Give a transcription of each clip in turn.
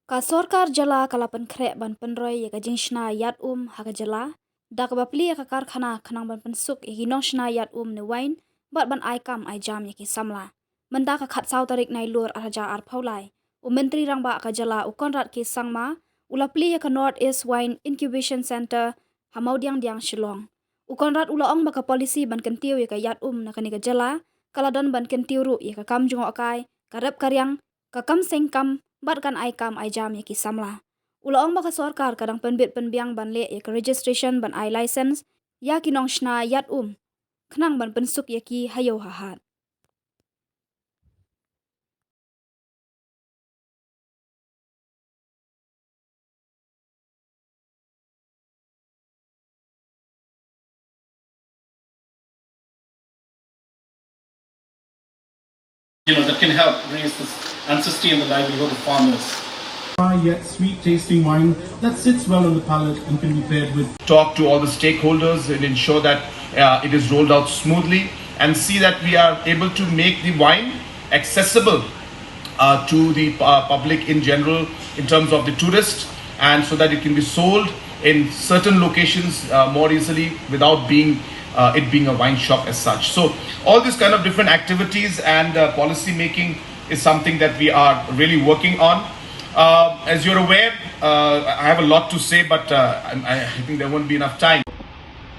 Ka sorkar jala kalapan krek ban penroy ya ka jingshna Yiad haka jala da ka bapli ya ka Karkhana khanang ban pensuk ya ginong shna Yiad ne wain bat ban ai kam ai jam ya ki samla menda ka khat saw tarik nai lur araja ar phaulai menteri rang ba ka jala konrat ki sangma ulapli ya ka North East Wine Incubation Center hamaudiang diang Shillong konrat ulaong ba ka polisi ban Kyntiew ya ka Yiad na ka ni ka jala kaladon ban Kyntiew ru ya ka kam jungo kai karep karyang ka kam seng kam bat kan ai kam ai jam ya ki samla ulaong ba ka sorkar kadang penbit penbiang ban le ya ka registration ban ai license ya ki nong shna Yiad khnang ban pensuk ya ki hayo hahat. That can help raise this and sustain the livelihood of farmers. Yet sweet tasting wine that sits well on the palate and can be paired with. Talk to all the stakeholders and ensure that it is rolled out smoothly and see that we are able to make the wine accessible to the public in general in terms of the tourists, and so that it can be sold in certain locations more easily without being it being a wine shop as such. So all these kind of different activities and policy making is something that we are really working on. As you're aware, I have a lot to say, but I think there won't be enough time.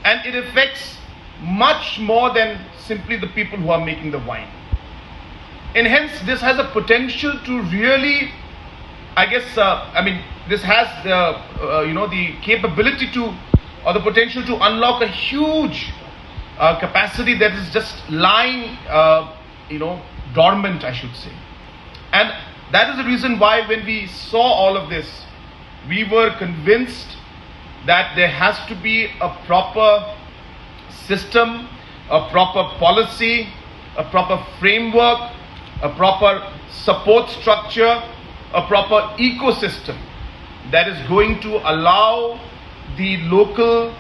And it affects much more than simply the people who are making the wine. And hence, this has a potential to really, I guess, this has the capability to, or the potential to unlock a huge capacity that is just lying, dormant, I should say. And that is the reason why when we saw all of this, we were convinced that there has to be a proper system, a proper policy, a proper framework, a proper support structure, a proper ecosystem that is going to allow the local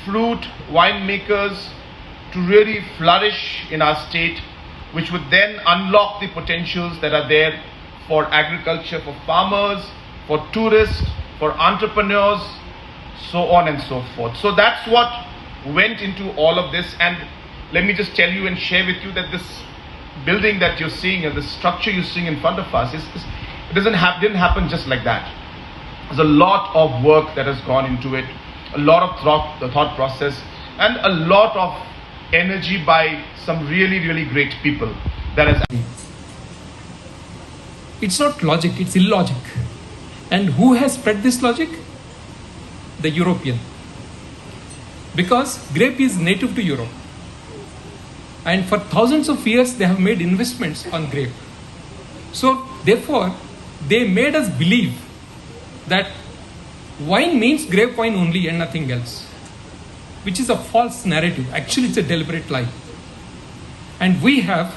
fruit winemakers to really flourish in our state, which would then unlock the potentials that are there for agriculture, for farmers, for tourists, for entrepreneurs, so on and so forth. So that's what went into all of this. And let me just tell you and share with you that this building that you're seeing and the structure you're seeing in front of us didn't happen just like that. There's a lot of work that has gone into it, a lot of thought process, and a lot of energy by some really, really great people that has. It's not logic, it's illogic. And who has spread this logic? The European. Because grape is native to Europe. And for thousands of years they have made investments on grape. So therefore, they made us believe that wine means grape wine only and nothing else, which is a false narrative. Actually, it's a deliberate lie. And we have,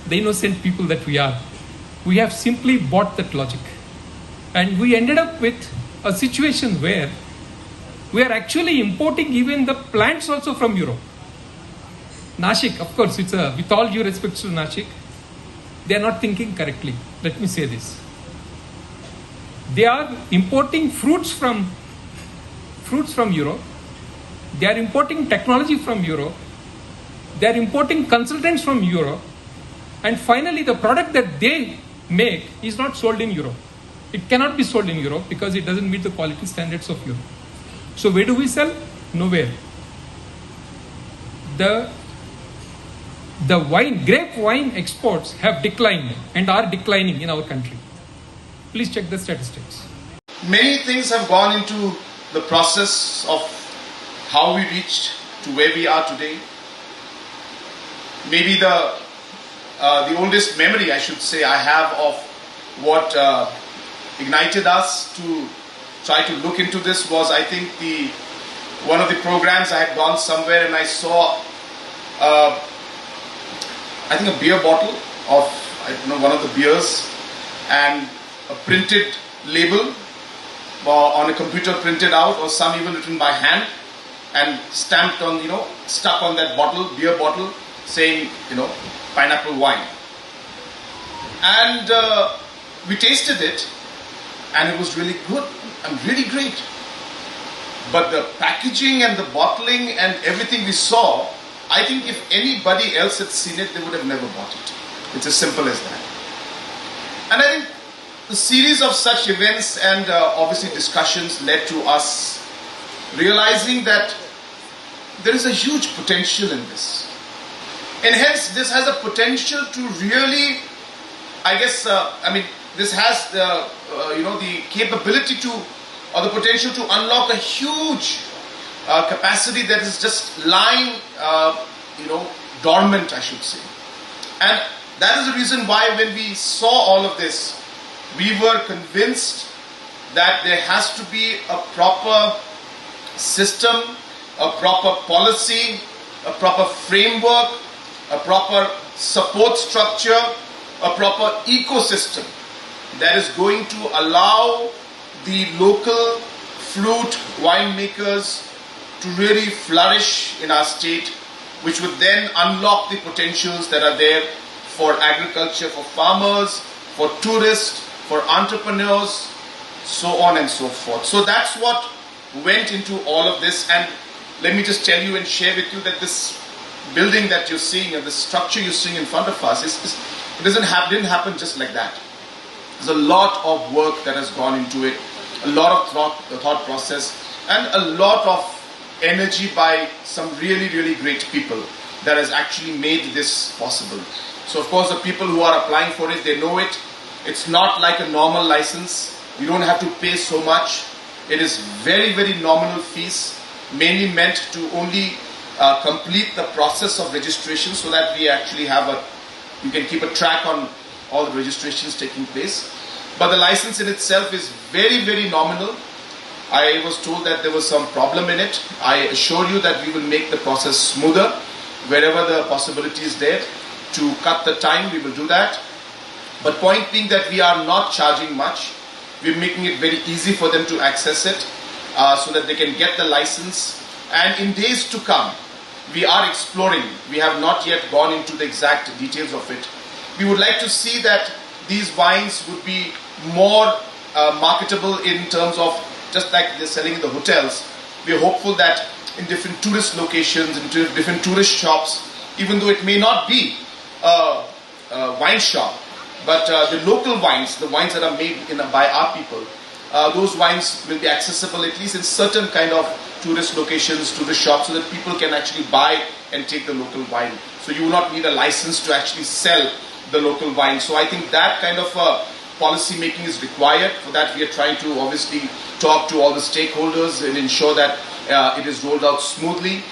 the innocent people that we have simply bought that logic. And we ended up with a situation where we are actually importing even the plants also from Europe. Nashik, of course, with all due respect to Nashik, they are not thinking correctly. Let me say this. They are importing fruits from Europe. They are importing technology from Europe. They are importing consultants from Europe. And finally, the product that they make is not sold in Europe. It cannot be sold in Europe because it doesn't meet the quality standards of Europe. So where do we sell? Nowhere. The grape wine exports have declined and are declining in our country. Please check the statistics. Many things have gone into the process of how we reached to where we are today. Maybe the oldest memory, I should say, I have of what ignited us to try to look into this was, I think, one of the programs. I had gone somewhere and I saw I think a beer bottle of one of the beers, and a printed label on a computer printed out, or some even written by hand and stamped on, stuck on that beer bottle, saying, pineapple wine. And we tasted it, and it was really good and really great. But the packaging and the bottling and everything we saw, I think if anybody else had seen it, they would have never bought it. It's as simple as that. And I think the series of such events and obviously discussions led to us realizing that there is a huge potential in this. And hence this has a potential to really, this has the capability to, or the potential to unlock a huge capacity that is just lying, dormant, I should say. And that is the reason why when we saw all of this, we were convinced that there has to be a proper system, a proper policy, a proper framework, a proper support structure, a proper ecosystem that is going to allow the local fruit winemakers to really flourish in our state, which would then unlock the potentials that are there for agriculture, for farmers, for tourists, for entrepreneurs, so on and so forth. So that's what went into all of this. And let me just tell you and share with you that this building that you're seeing and the structure you're seeing in front of us, didn't happen just like that. There's a lot of work that has gone into it, a lot of thought process, and a lot of energy by some really, really great people that has actually made this possible. So of course the people who are applying for it, they know it. It's not like a normal license. You don't have to pay so much. It is very, very nominal fees, mainly meant to only complete the process of registration so that we actually you can keep a track on all the registrations taking place. But the license in itself is very, very nominal. I was told that there was some problem in it. I assure you that we will make the process smoother. Wherever the possibility is there to cut the time, we will do that. But point being that we are not charging much. We're making it very easy for them to access it so that they can get the license. And in days to come, we are exploring. We have not yet gone into the exact details of it. We would like to see that these wines would be more marketable in terms of just like they're selling in the hotels. We are hopeful that in different tourist locations, in different tourist shops, even though it may not be a wine shop, but the local wines, the wines that are made by our people, those wines will be accessible at least in certain kind of tourist locations, tourist shops, so that people can actually buy and take the local wine. So you will not need a license to actually sell the local wine. So I think that kind of policy making is required. For that we are trying to obviously talk to all the stakeholders and ensure that it is rolled out smoothly.